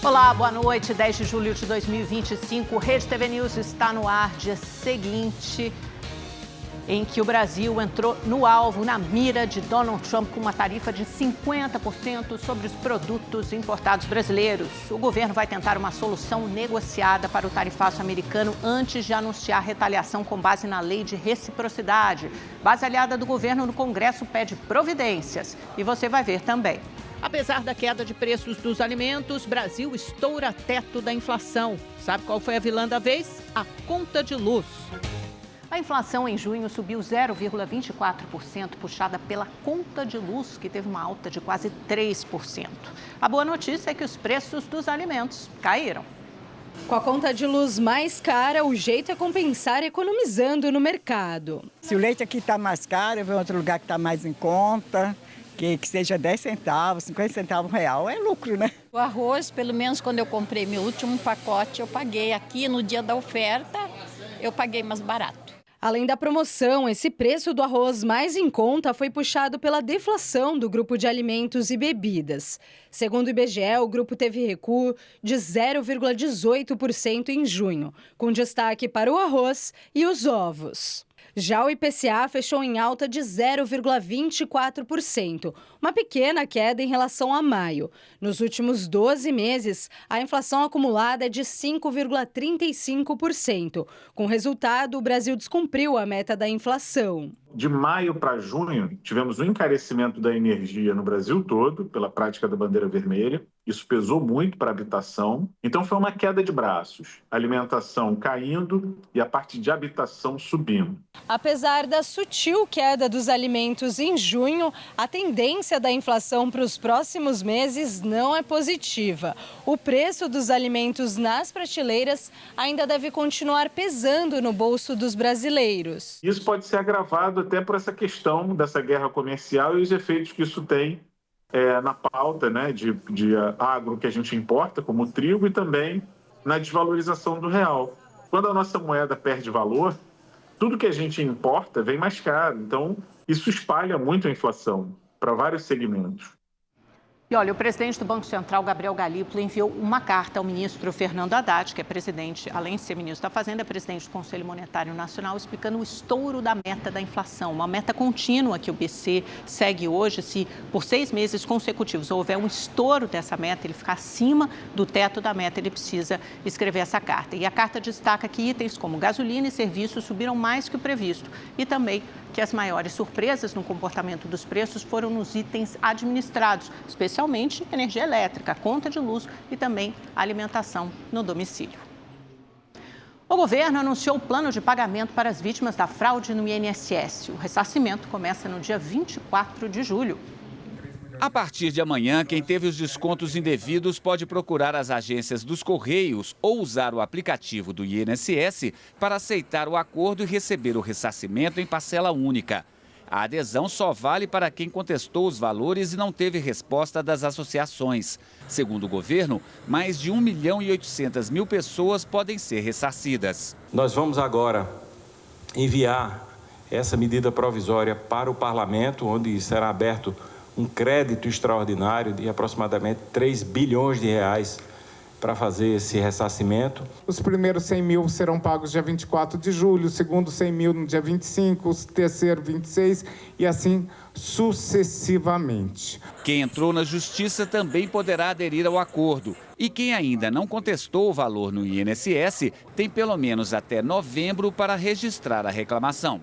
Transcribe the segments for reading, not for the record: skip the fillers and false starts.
Olá, boa noite. 10 de julho de 2025, Rede TV News está no ar, dia seguinte em que o Brasil entrou no alvo, na mira de Donald Trump, com uma tarifa de 50% sobre os produtos importados brasileiros. O governo vai tentar uma solução negociada para o tarifaço americano antes de anunciar retaliação com base na lei de reciprocidade. Base aliada do governo no Congresso pede providências. E você vai ver também. Apesar da queda de preços dos alimentos, Brasil estoura teto da inflação. Sabe qual foi a vilã da vez? A conta de luz. A inflação em junho subiu 0,24%, puxada pela conta de luz, que teve uma alta de quase 3%. A boa notícia é que os preços dos alimentos caíram. Com a conta de luz mais cara, o jeito é compensar economizando no mercado. Se o leite aqui está mais caro, eu vou em outro lugar que está mais em conta. Que seja 10 centavos, 50 centavos real, é lucro, né? O arroz, pelo menos quando eu comprei meu último pacote, eu paguei aqui no dia da oferta, eu paguei mais barato. Além da promoção, esse preço do arroz mais em conta foi puxado pela deflação do grupo de alimentos e bebidas. Segundo o IBGE, o grupo teve recuo de 0,18% em junho, com destaque para o arroz e os ovos. Já o IPCA fechou em alta de 0,24%, uma pequena queda em relação a maio. Nos últimos 12 meses, a inflação acumulada é de 5,35%. Com o resultado, o Brasil descumpriu a meta da inflação. De maio para junho, tivemos um encarecimento da energia no Brasil todo, pela prática da bandeira vermelha. Isso pesou muito para a habitação. Então, foi uma queda de braços. Alimentação caindo e a parte de habitação subindo. Apesar da sutil queda dos alimentos em junho, a tendência da inflação para os próximos meses não é positiva. O preço dos alimentos nas prateleiras ainda deve continuar pesando no bolso dos brasileiros. Isso pode ser agravado até por essa questão dessa guerra comercial e os efeitos que isso tem na pauta, né, de agro que a gente importa, como o trigo, e também na desvalorização do real. Quando a nossa moeda perde valor, tudo que a gente importa vem mais caro. Então, isso espalha muito a inflação para vários segmentos. E olha, o presidente do Banco Central, Gabriel Galípolo, enviou uma carta ao ministro Fernando Haddad, que é presidente, além de ser ministro da Fazenda, é presidente do Conselho Monetário Nacional, explicando o estouro da meta da inflação, uma meta contínua que o BC segue hoje. Se por 6 meses consecutivos houver um estouro dessa meta, ele ficar acima do teto da meta, ele precisa escrever essa carta. E a carta destaca que itens como gasolina e serviços subiram mais que o previsto e também que as maiores surpresas no comportamento dos preços foram nos itens administrados, especialmente energia elétrica, conta de luz e também alimentação no domicílio. O governo anunciou o plano de pagamento para as vítimas da fraude no INSS. O ressarcimento começa no dia 24 de julho. A partir de amanhã, quem teve os descontos indevidos pode procurar as agências dos Correios ou usar o aplicativo do INSS para aceitar o acordo e receber o ressarcimento em parcela única. A adesão só vale para quem contestou os valores e não teve resposta das associações. Segundo o governo, mais de 1.800.000 pessoas podem ser ressarcidas. Nós vamos agora enviar essa medida provisória para o Parlamento, onde será aberto um crédito extraordinário de aproximadamente 3 bilhões de reais para fazer esse ressarcimento. Os primeiros 100 mil serão pagos dia 24 de julho, o segundo 100 mil no dia 25, o terceiro 26 e assim sucessivamente. Quem entrou na justiça também poderá aderir ao acordo. E quem ainda não contestou o valor no INSS tem pelo menos até novembro para registrar a reclamação.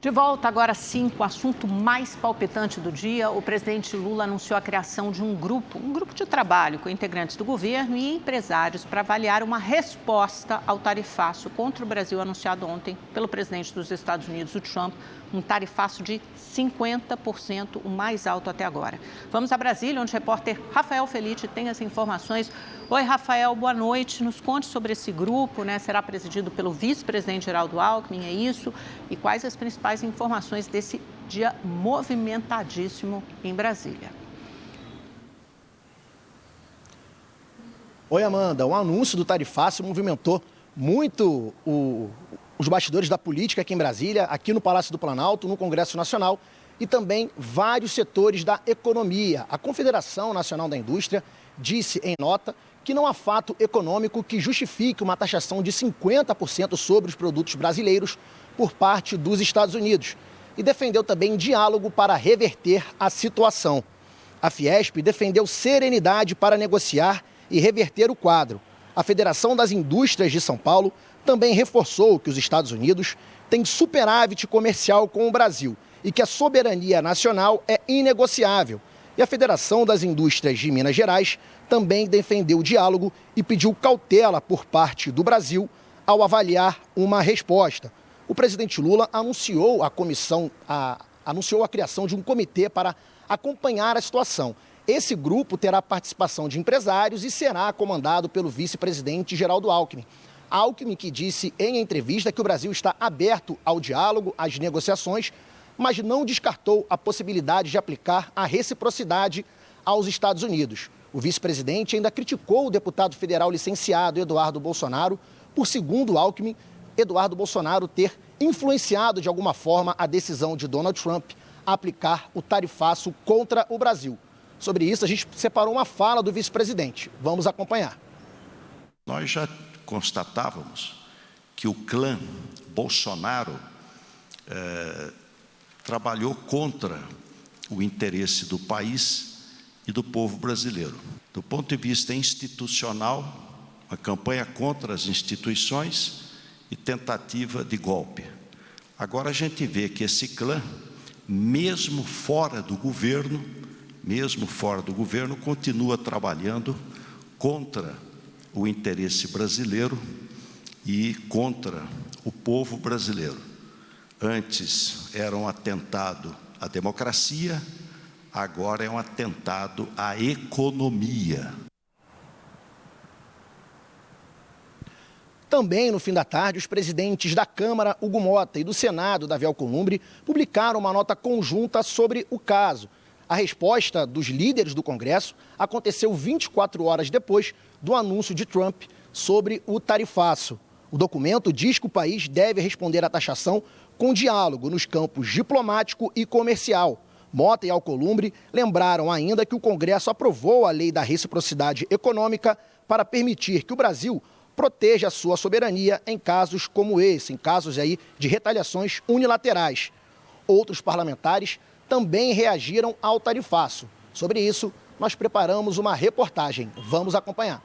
De volta agora sim com o assunto mais palpitante do dia, o presidente Lula anunciou a criação de um grupo de trabalho com integrantes do governo e empresários para avaliar uma resposta ao tarifaço contra o Brasil anunciado ontem pelo presidente dos Estados Unidos, o Trump, um tarifaço de 50%, o mais alto até agora. Vamos a Brasília, onde o repórter Rafael Felice tem as informações. Oi, Rafael, boa noite. Nos conte sobre esse grupo, né? Será presidido pelo vice-presidente Geraldo Alckmin, é isso? E quais as principais informações desse dia movimentadíssimo em Brasília? Oi, Amanda. O anúncio do tarifaço movimentou muito os bastidores da política aqui em Brasília, aqui no Palácio do Planalto, no Congresso Nacional e também vários setores da economia. A Confederação Nacional da Indústria disse em nota que não há fato econômico que justifique uma taxação de 50% sobre os produtos brasileiros por parte dos Estados Unidos e defendeu também diálogo para reverter a situação. A Fiesp defendeu serenidade para negociar e reverter o quadro. A Federação das Indústrias de São Paulo também reforçou que os Estados Unidos têm superávit comercial com o Brasil e que a soberania nacional é inegociável. E a Federação das Indústrias de Minas Gerais também defendeu o diálogo e pediu cautela por parte do Brasil ao avaliar uma resposta. O presidente Lula anunciou a criação de um comitê para acompanhar a situação. Esse grupo terá participação de empresários e será comandado pelo vice-presidente Geraldo Alckmin. Alckmin que disse em entrevista que o Brasil está aberto ao diálogo, às negociações, mas não descartou a possibilidade de aplicar a reciprocidade aos Estados Unidos. O vice-presidente ainda criticou o deputado federal licenciado Eduardo Bolsonaro por, segundo Alckmin, Eduardo Bolsonaro ter influenciado de alguma forma a decisão de Donald Trump a aplicar o tarifaço contra o Brasil. Sobre isso, a gente separou uma fala do vice-presidente. Vamos acompanhar. Nós já constatávamos que o clã Bolsonaro trabalhou contra o interesse do país e do povo brasileiro. Do ponto de vista institucional, uma campanha contra as instituições e tentativa de golpe. Agora a gente vê que esse clã, mesmo fora do governo, continua trabalhando contra o interesse brasileiro e contra o povo brasileiro. Antes era um atentado à democracia, agora é um atentado à economia. Também, no fim da tarde, os presidentes da Câmara, Hugo Mota, e do Senado, Davi Alcolumbre, publicaram uma nota conjunta sobre o caso. A resposta dos líderes do Congresso aconteceu 24 horas depois do anúncio de Trump sobre o tarifaço. O documento diz que o país deve responder à taxação com diálogo nos campos diplomático e comercial. Mota e Alcolumbre lembraram ainda que o Congresso aprovou a lei da reciprocidade econômica para permitir que o Brasil proteja a sua soberania em casos como esse, em casos aí de retaliações unilaterais. Outros parlamentares também reagiram ao tarifaço. Sobre isso, nós preparamos uma reportagem. Vamos acompanhar.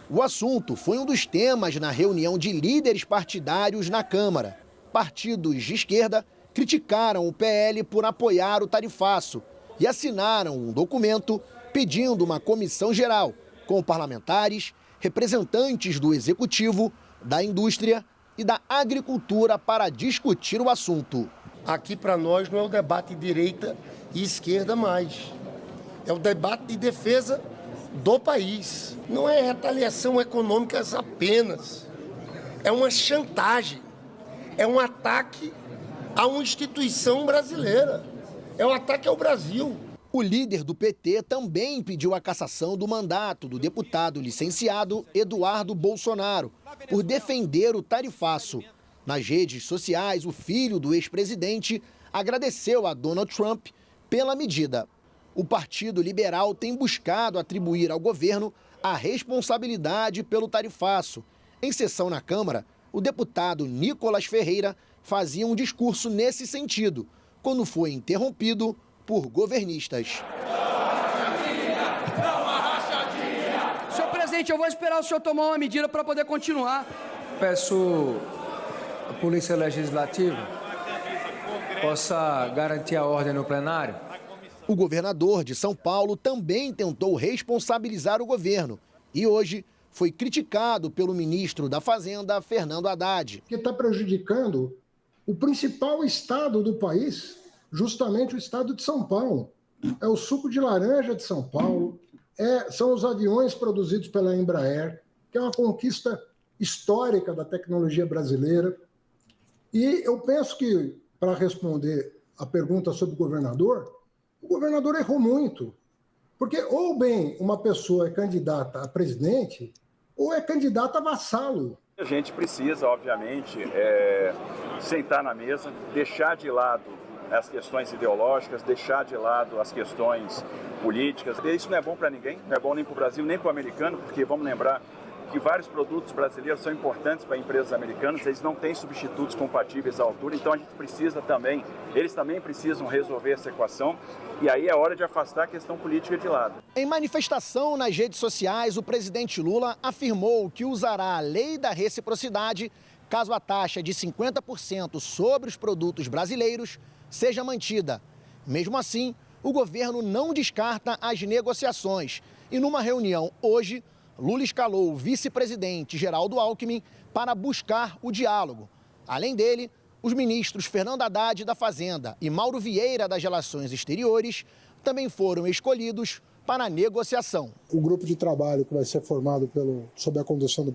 O assunto foi um dos temas na reunião de líderes partidários na Câmara. Partidos de esquerda criticaram o PL por apoiar o tarifaço e assinaram um documento pedindo uma comissão geral com parlamentares, representantes do Executivo, da indústria e da agricultura para discutir o assunto. Aqui para nós não é o debate direita e esquerda mais. É o debate de defesa do país. Não é retaliação econômica apenas. É uma chantagem. É um ataque a uma instituição brasileira. É um ataque ao Brasil. O líder do PT também pediu a cassação do mandato do deputado licenciado Eduardo Bolsonaro por defender o tarifaço. Nas redes sociais, o filho do ex-presidente agradeceu a Donald Trump pela medida. O Partido Liberal tem buscado atribuir ao governo a responsabilidade pelo tarifaço. Em sessão na Câmara, o deputado Nicolas Ferreira fazia um discurso nesse sentido, quando foi interrompido por governistas. Senhor presidente, eu vou esperar o senhor tomar uma medida para poder continuar. Peço à Polícia Legislativa possa garantir a ordem no plenário. O governador de São Paulo também tentou responsabilizar o governo e hoje foi criticado pelo ministro da Fazenda, Fernando Haddad. Que está prejudicando o principal estado do país, justamente o estado de São Paulo. É o suco de laranja de São Paulo, são os aviões produzidos pela Embraer, que é uma conquista histórica da tecnologia brasileira. E eu penso que, para responder a pergunta sobre o governador errou muito. Porque ou bem uma pessoa é candidata a presidente, ou é candidata a vassalo. A gente precisa, obviamente, sentar na mesa, deixar de lado as questões ideológicas, deixar de lado as questões políticas. Isso não é bom para ninguém, não é bom nem para o Brasil, nem para o americano, porque vamos lembrar que vários produtos brasileiros são importantes para empresas americanas, eles não têm substitutos compatíveis à altura, então a gente precisa também, eles também precisam resolver essa equação, e aí é hora de afastar a questão política de lado. Em manifestação nas redes sociais, o presidente Lula afirmou que usará a lei da reciprocidade caso a taxa de 50% sobre os produtos brasileiros seja mantida. Mesmo assim, o governo não descarta as negociações e numa reunião hoje, Lula escalou o vice-presidente Geraldo Alckmin para buscar o diálogo. Além dele, os ministros Fernando Haddad da Fazenda e Mauro Vieira das Relações Exteriores também foram escolhidos para a negociação. O grupo de trabalho que vai ser formado sob a condução do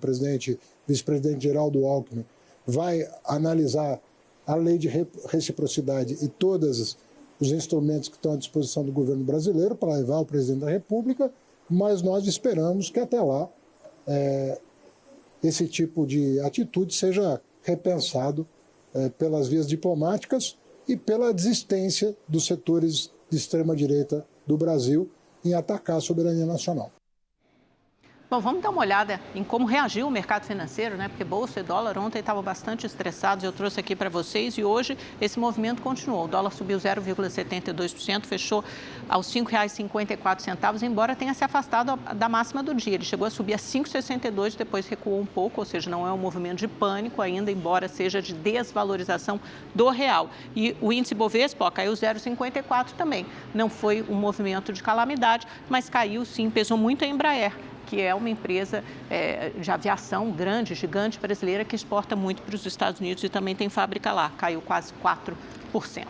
vice-presidente Geraldo Alckmin vai analisar a lei de reciprocidade e todos os instrumentos que estão à disposição do governo brasileiro para levar ao presidente da República, mas nós esperamos que até lá esse tipo de atitude seja repensado pelas vias diplomáticas e pela desistência dos setores de extrema-direita do Brasil em atacar a soberania nacional. Bom, vamos dar uma olhada em como reagiu o mercado financeiro, né? Porque bolsa e dólar ontem estavam bastante estressados, eu trouxe aqui para vocês, e hoje esse movimento continuou. O dólar subiu 0,72%, fechou aos R$ 5,54, embora tenha se afastado da máxima do dia. Ele chegou a subir a 5,62, depois recuou um pouco, ou seja, não é um movimento de pânico ainda, embora seja de desvalorização do real. E o índice Bovespa caiu 0,54 também. Não foi um movimento de calamidade, mas caiu sim, pesou muito a Embraer, que é uma empresa de aviação grande, gigante brasileira, que exporta muito para os Estados Unidos e também tem fábrica lá, caiu quase 4%.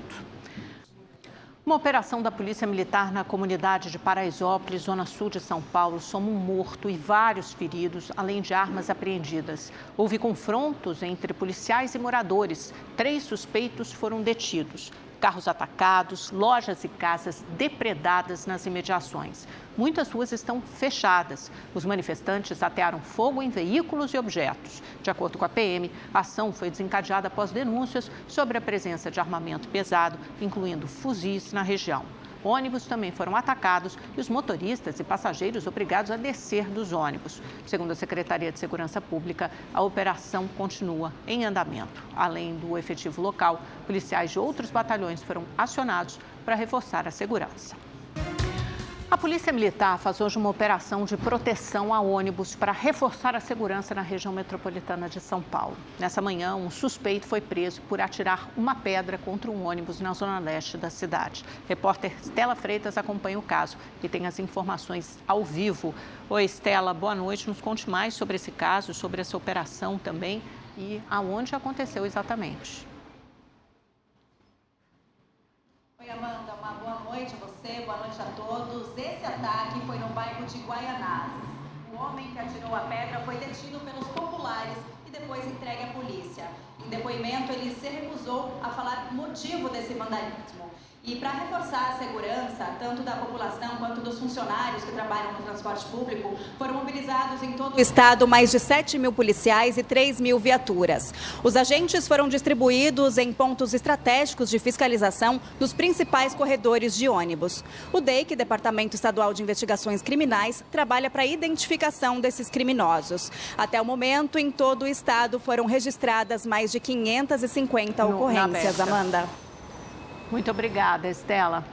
Uma operação da Polícia Militar na comunidade de Paraisópolis, zona sul de São Paulo, soma um morto e vários feridos, além de armas apreendidas. Houve confrontos entre policiais e moradores. 3 suspeitos foram detidos. Carros atacados, lojas e casas depredadas nas imediações. Muitas ruas estão fechadas. Os manifestantes atearam fogo em veículos e objetos. De acordo com a PM, a ação foi desencadeada após denúncias sobre a presença de armamento pesado, incluindo fuzis, na região. Ônibus também foram atacados e os motoristas e passageiros obrigados a descer dos ônibus. Segundo a Secretaria de Segurança Pública, a operação continua em andamento. Além do efetivo local, policiais de outros batalhões foram acionados para reforçar a segurança. A Polícia Militar faz hoje uma operação de proteção a ônibus para reforçar a segurança na região metropolitana de São Paulo. Nessa manhã, um suspeito foi preso por atirar uma pedra contra um ônibus na zona leste da cidade. Repórter Estela Freitas acompanha o caso e tem as informações ao vivo. Oi, Estela, boa noite. Nos conte mais sobre esse caso, sobre essa operação também e aonde aconteceu exatamente. Oi, Amanda, uma boa noite a você, boa noite a todos. Esse ataque foi no bairro de Guaianazes. O homem que atirou a pedra foi detido pelos populares e depois entregue à polícia. Em depoimento, ele se recusou a falar o motivo desse vandalismo. E para reforçar a segurança, tanto da população quanto dos funcionários que trabalham no transporte público, foram mobilizados em todo o estado mais de 7.000 policiais e 3.000 viaturas. Os agentes foram distribuídos em pontos estratégicos de fiscalização dos principais corredores de ônibus. O DEIC, Departamento Estadual de Investigações Criminais, trabalha para a identificação desses criminosos. Até o momento, em todo o estado, foram registradas mais de 550 ocorrências, Amanda. Muito obrigada, Estela.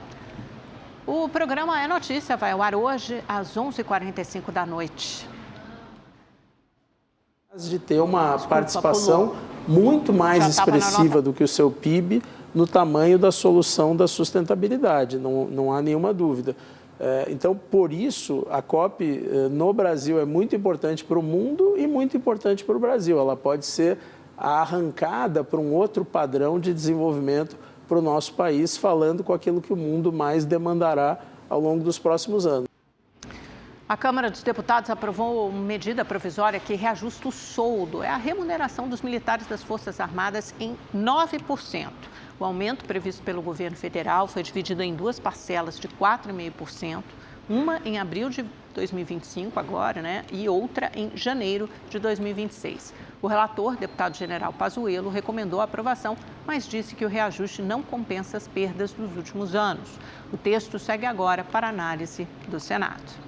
O programa É Notícia vai ao ar hoje às 11h45 da noite. De ter uma participação muito mais expressiva do que o seu PIB no tamanho da solução da sustentabilidade, não há nenhuma dúvida. Então, por isso, a COP no Brasil é muito importante para o mundo e muito importante para o Brasil. Ela pode ser a arrancada para um outro padrão de desenvolvimento para o nosso país, falando com aquilo que o mundo mais demandará ao longo dos próximos anos. A Câmara dos Deputados aprovou uma medida provisória que reajusta o soldo, é a remuneração dos militares das Forças Armadas em 9%. O aumento previsto pelo governo federal foi dividido em 2 parcelas de 4,5%. Uma em abril de 2025, agora, né? E outra em janeiro de 2026. O relator, deputado general Pazuello, recomendou a aprovação, mas disse que o reajuste não compensa as perdas dos últimos anos. O texto segue agora para análise do Senado.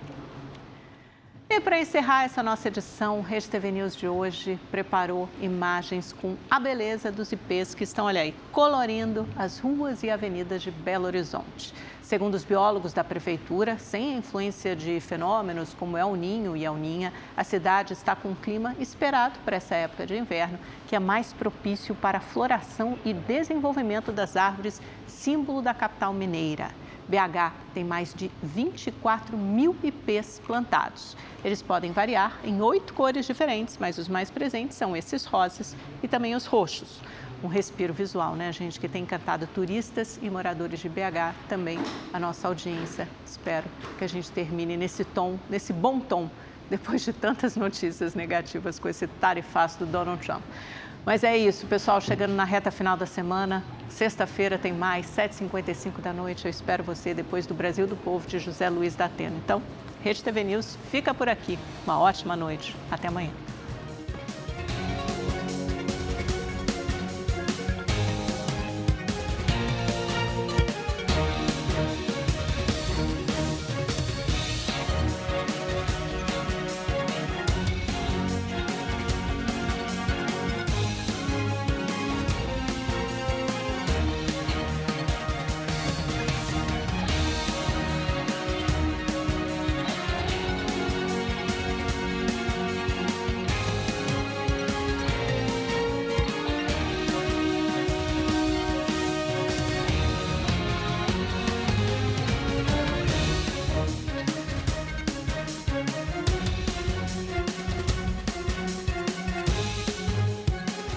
E para encerrar essa nossa edição, Rede TV News de hoje preparou imagens com a beleza dos ipês que estão, olha aí, colorindo as ruas e avenidas de Belo Horizonte. Segundo os biólogos da prefeitura, sem a influência de fenômenos como El Ninho e El Ninha, a cidade está com um clima esperado para essa época de inverno, que é mais propício para a floração e desenvolvimento das árvores, símbolo da capital mineira. BH tem mais de 24 mil ipês plantados. Eles podem variar em 8 cores diferentes, mas os mais presentes são esses rosas e também os roxos. Um respiro visual, né, gente, que tem encantado turistas e moradores de BH, também a nossa audiência. Espero que a gente termine nesse tom, nesse bom tom, depois de tantas notícias negativas com esse tarifaço do Donald Trump. Mas é isso, pessoal, chegando na reta final da semana. Sexta-feira tem mais, 7h55 da noite. Eu espero você depois do Brasil do Povo, de José Luiz da Atena. Então, Rede TV News fica por aqui. Uma ótima noite. Até amanhã.